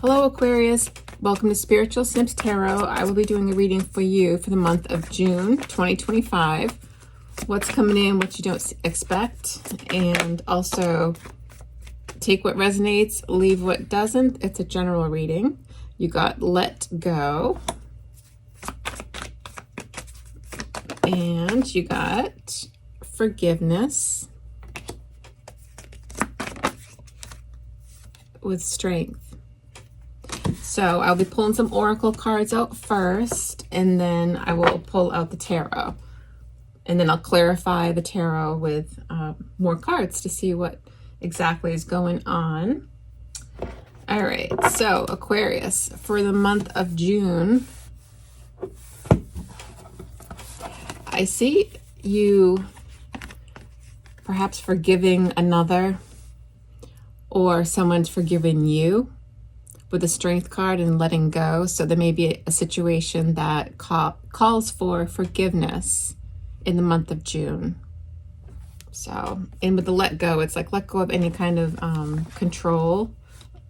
Hello Aquarius, welcome to Spiritual Simps Tarot. I will be doing a reading for you for the month of June 2025. What's coming in, what you don't expect, and also take what resonates, leave what doesn't. It's a general reading. You got Let Go, and you got Forgiveness with Strength. So I'll be pulling some oracle cards out first, and then I will pull out the tarot. And then I'll clarify the tarot with more cards to see what exactly is going on. All right, so Aquarius, for the month of June, I see you perhaps forgiving another, or someone's forgiving you with the Strength card and letting go. So there may be a situation that calls for forgiveness in the month of June. So, and with the let go, it's like let go of any kind of control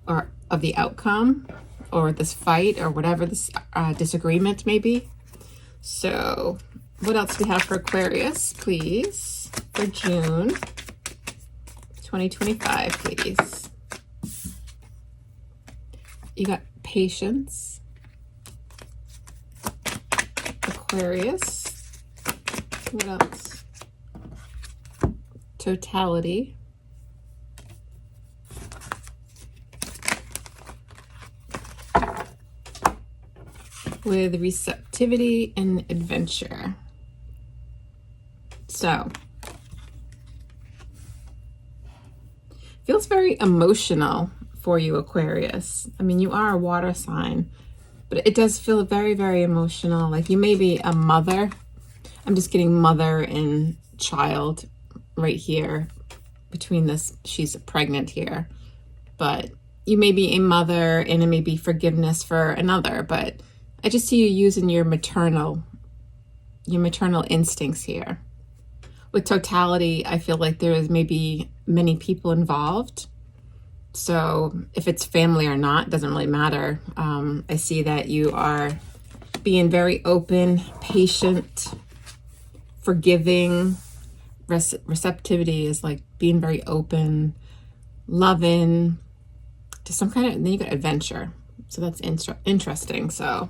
or of the outcome or this fight or whatever this disagreement may be. So what else do we have for Aquarius, please, for June 2025, please? You got Patience, Aquarius. What else? Totality. With Receptivity and Adventure. So, feels very emotional for you, Aquarius. I mean, you are a water sign, but it does feel very, very emotional. Like you may be a mother. I'm just getting mother and child right here between this. She's pregnant here, but you may be a mother and it may be forgiveness for another, but I just see you using your maternal instincts here. With totality, I feel like there is maybe many people involved. So if it's family or not, doesn't really matter. I see that you are being very open, patient, forgiving. Receptivity is like being very open, loving, to some kind of, and then you got adventure. So that's interesting. So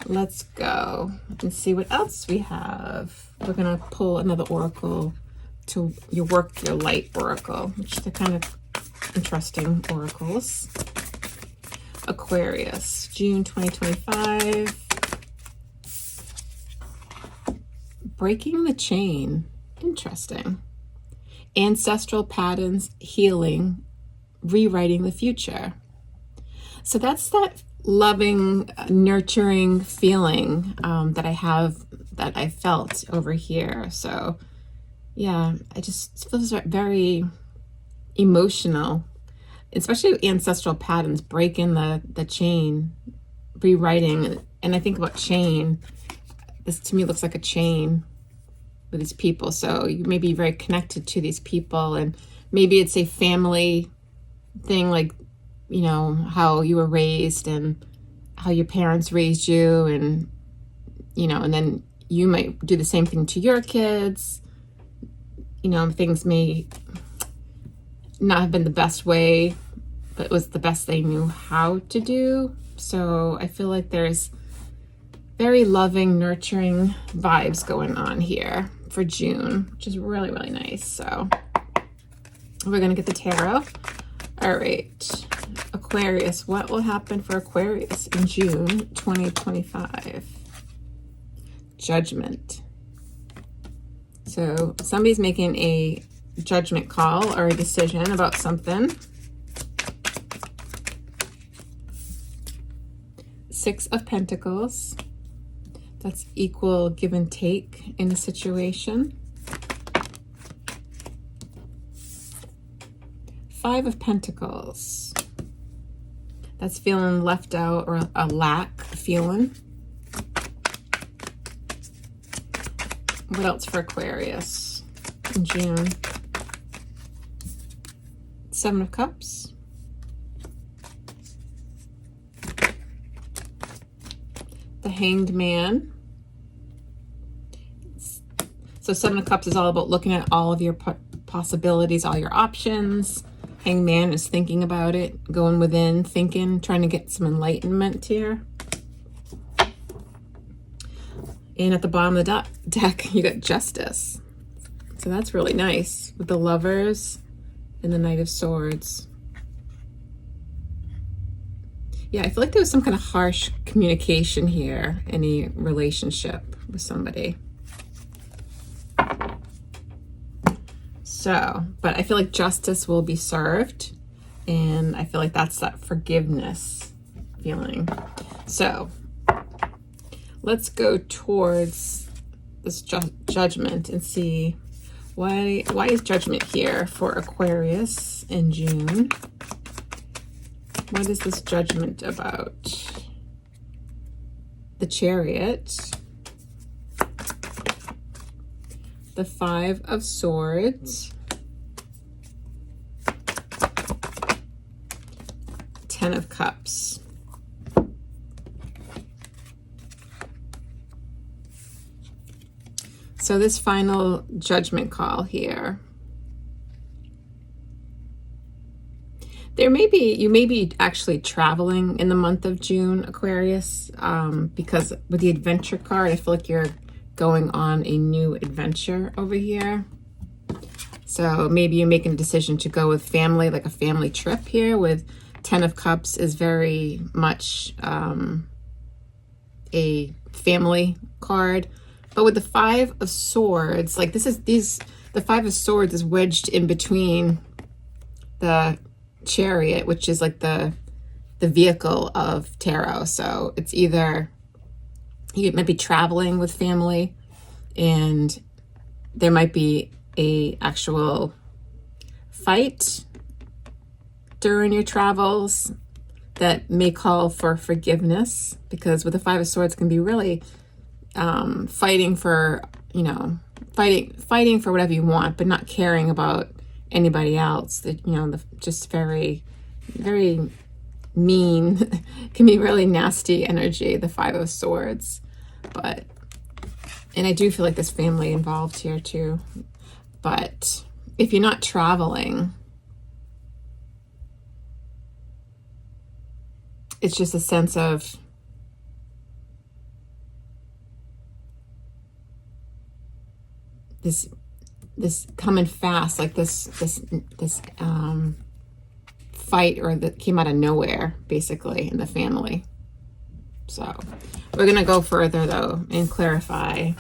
let's go and see what else we have. We're going to pull another oracle to your work, your light oracle, which they're kind of interesting oracles. Aquarius, June 2025. Breaking the chain. Interesting. Ancestral patterns, healing, rewriting the future. So that's that loving, nurturing feeling that I felt over here. So yeah, I just feels very emotional, especially ancestral patterns, breaking the chain, rewriting. And I think about chain, this to me looks like a chain with these people. So you may be very connected to these people, and maybe it's a family thing, like, you know, how you were raised and how your parents raised you, and, you know, and then you might do the same thing to your kids. You know, things may not have been the best way, but it was the best they knew how to do. So I feel like there's very loving, nurturing vibes going on here for June, which is really, really nice. So we're going to get the tarot. All right, Aquarius, what will happen for Aquarius in June 2025? Judgment. So somebody's making a judgment call or a decision about something. Six of Pentacles. That's equal give and take in a situation. Five of Pentacles. That's feeling left out or a lack feeling. What else for Aquarius in June? Seven of Cups. the Hanged Man. So Seven of Cups is all about looking at all of your possibilities, all your options. Hanged Man is thinking about it, going within, thinking, trying to get some enlightenment here. And at the bottom of the deck, you got Justice. So that's really nice with the Lovers and the Knight of Swords. Yeah, I feel like there was some kind of harsh communication here in a relationship with somebody. So, but I feel like justice will be served, and I feel like that's that forgiveness feeling. So let's go towards this judgment and see why is judgment here for Aquarius in June. What is this judgment about? The Chariot, the Five of Swords, Ten of Cups. So this final judgment call here, you may be actually traveling in the month of June, Aquarius, because with the adventure card, I feel like you're going on a new adventure over here. So maybe you're making a decision to go with family, like a family trip here. With Ten of Cups is very much a family card. But with the Five of Swords, like the Five of Swords is wedged in between the Chariot, which is like the vehicle of tarot. So it's either you might be traveling with family, and there might be a actual fight during your travels that may call for forgiveness, because with the Five of Swords can be really fighting for, fighting for whatever you want, but not caring about anybody else. That, just very, very mean, can be really nasty energy, the Five of Swords. And I do feel like there's family involved here too. But if you're not traveling, it's just a sense of this coming fast, like this fight, or that came out of nowhere, basically, in the family. So we're gonna go further though and clarify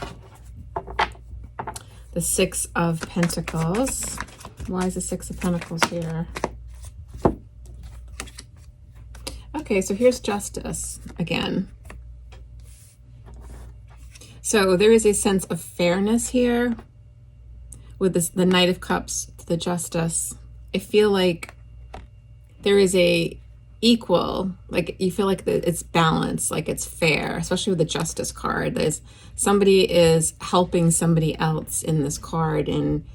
the Six of Pentacles. Why is the Six of Pentacles here? Okay, so here's Justice again. So there is a sense of fairness here with the Knight of Cups to the Justice. I feel like there is a equal, like you feel like it's balanced, like it's fair, especially with the Justice card. There's somebody is helping somebody else in this card, and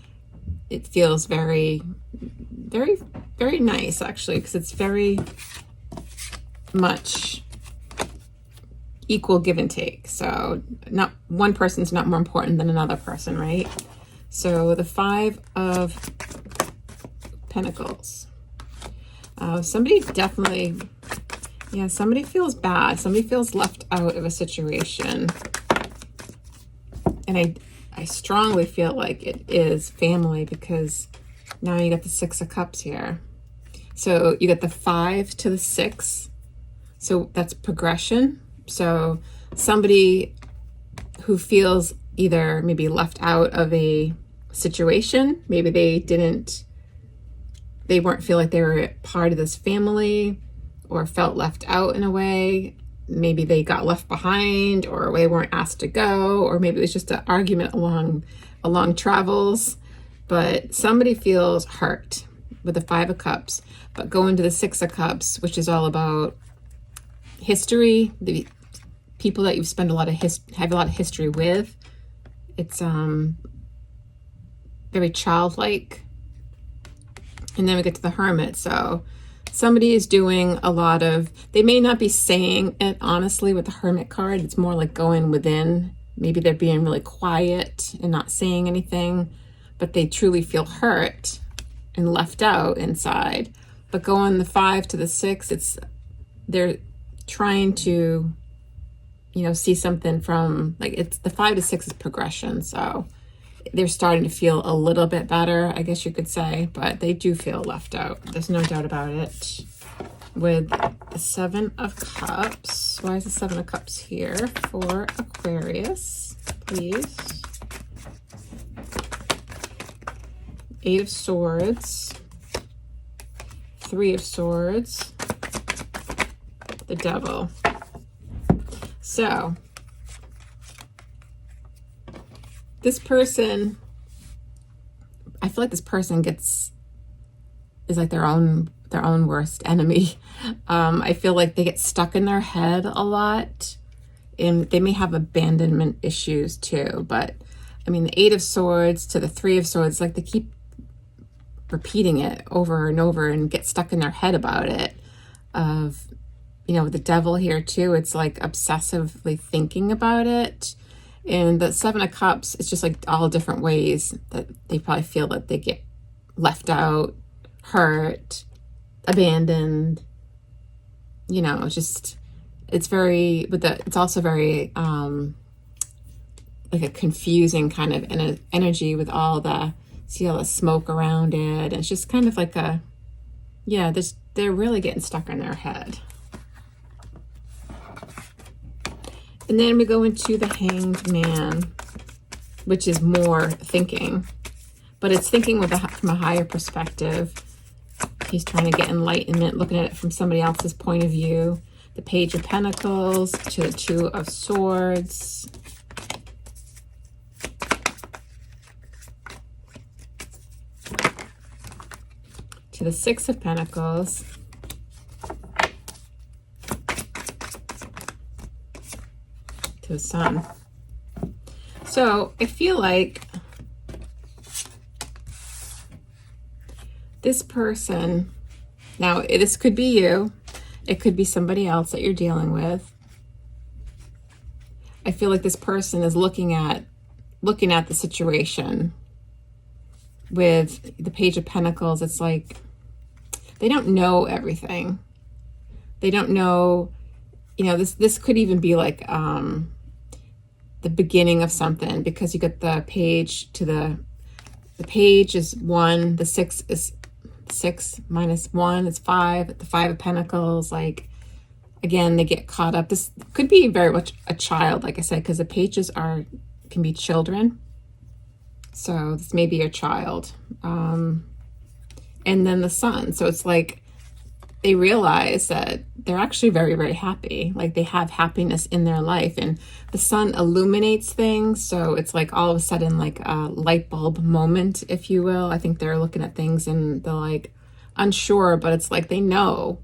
it feels very, very, very nice actually, because it's very much equal give and take. So not one person's not more important than another person, right? So the Five of Pentacles. Somebody definitely, somebody feels bad. Somebody feels left out of a situation. And I strongly feel like it is family, because now you got the Six of Cups here. So you got the 5 to the 6. So that's progression. So somebody who feels either maybe left out of a situation, maybe they weren't feel like they were part of this family, or felt left out in a way. Maybe they got left behind, or they weren't asked to go, or maybe it was just an argument along travels. But somebody feels hurt with the Five of Cups. But go into the Six of Cups, which is all about history, the people that you've spent have a lot of history with. It's very childlike. And then we get to the Hermit. So somebody is doing a lot of, they may not be saying it honestly with the Hermit card. It's more like going within. Maybe they're being really quiet and not saying anything, but they truly feel hurt and left out inside. But going the 5 to the 6, they're trying to, you know, see something from, like, it's the 5 to 6 is progression. So they're starting to feel a little bit better, I guess you could say, but they do feel left out. There's no doubt about it. With the 7 of Cups, why is the 7 of Cups here for Aquarius, please? 8 of Swords, 3 of Swords, the Devil. So this person, I feel like this person is like their own worst enemy. I feel like they get stuck in their head a lot, and they may have abandonment issues too. But I mean, the 8 of Swords to the 3 of Swords, like they keep repeating it over and over and get stuck in their head about it. Of, you know, the Devil here too, it's like obsessively thinking about it. And the 7 of Cups, it's just like all different ways that they probably feel that they get left out, hurt, abandoned, you know, just, it's very, it's also very, like a confusing kind of energy with all the, see all the smoke around it. And it's just kind of like a, yeah, they're really getting stuck in their head. And then we go into the Hanged Man, which is more thinking, but it's thinking from a higher perspective. He's trying to get enlightenment, looking at it from somebody else's point of view. The Page of Pentacles to the 2 of Swords. To the 6 of Pentacles. To the Sun. So I feel like this person, now this could be you, it could be somebody else that you're dealing with. I feel like this person is looking at the situation with the Page of Pentacles. It's like they don't know everything. They don't know, you know, this could even be like the beginning of something, because you get the page to the page is 1, the 6 is 6 minus 1 is 5, the 5 of Pentacles. Like, again, they get caught up. This could be very much a child, like I said, because the pages can be children. So this may be your child. And then the Sun. So it's like they realize that they're actually very, very happy. Like they have happiness in their life, and the Sun illuminates things. So it's like all of a sudden like a light bulb moment, if you will. I think they're looking at things and they're like unsure, but it's like they know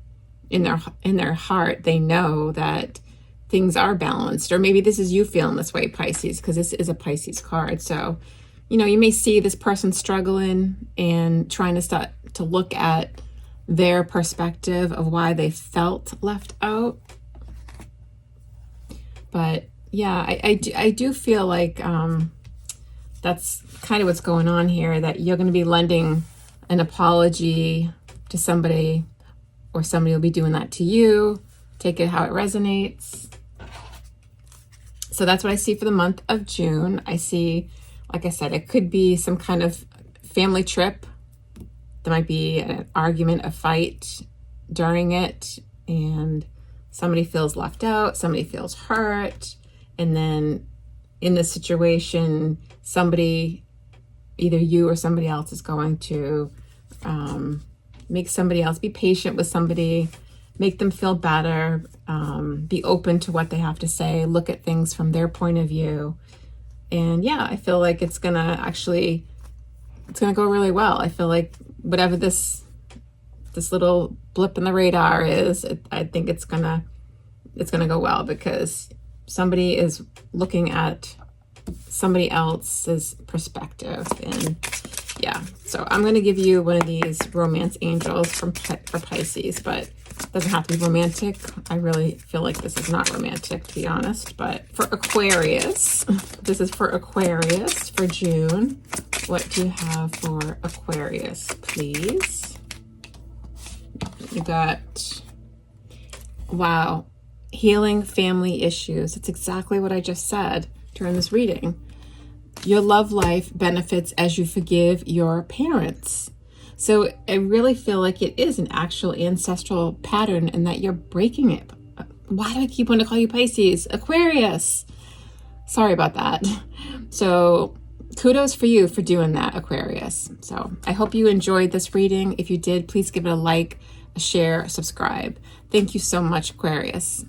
in their heart, they know that things are balanced. Or maybe this is you feeling this way, Pisces, because this is a Pisces card. So, you know, you may see this person struggling and trying to start to look at their perspective of why they felt left out. But yeah, I do feel like that's kind of what's going on here, that you're going to be lending an apology to somebody, or somebody will be doing that to you. Take it how it resonates. So that's what I see for the month of June. I see, like I said, it could be some kind of family trip. There might be an argument, a fight during it, and somebody feels left out, somebody feels hurt, and then in this situation, somebody, either you or somebody else, is going to make somebody else, be patient with somebody, make them feel better, be open to what they have to say, look at things from their point of view. And yeah, I feel like it's gonna go really well. I feel like whatever this little blip in the radar is, I think it's gonna go well, because somebody is looking at somebody else's perspective. And Yeah, so I'm going to give you one of these romance angels for Pisces, but it doesn't have to be romantic. I really feel like this is not romantic, to be honest. But for Aquarius, this is for Aquarius for June. What do you have for Aquarius, please? You got, wow, healing family issues. It's exactly what I just said during this reading. Your love life benefits as you forgive your parents. So I really feel like it is an actual ancestral pattern and that you're breaking it. Why do I keep wanting to call you Pisces? Aquarius. Sorry about that. So kudos for you for doing that, Aquarius. So I hope you enjoyed this reading. If you did, please give it a like, a share, subscribe. Thank you so much, Aquarius.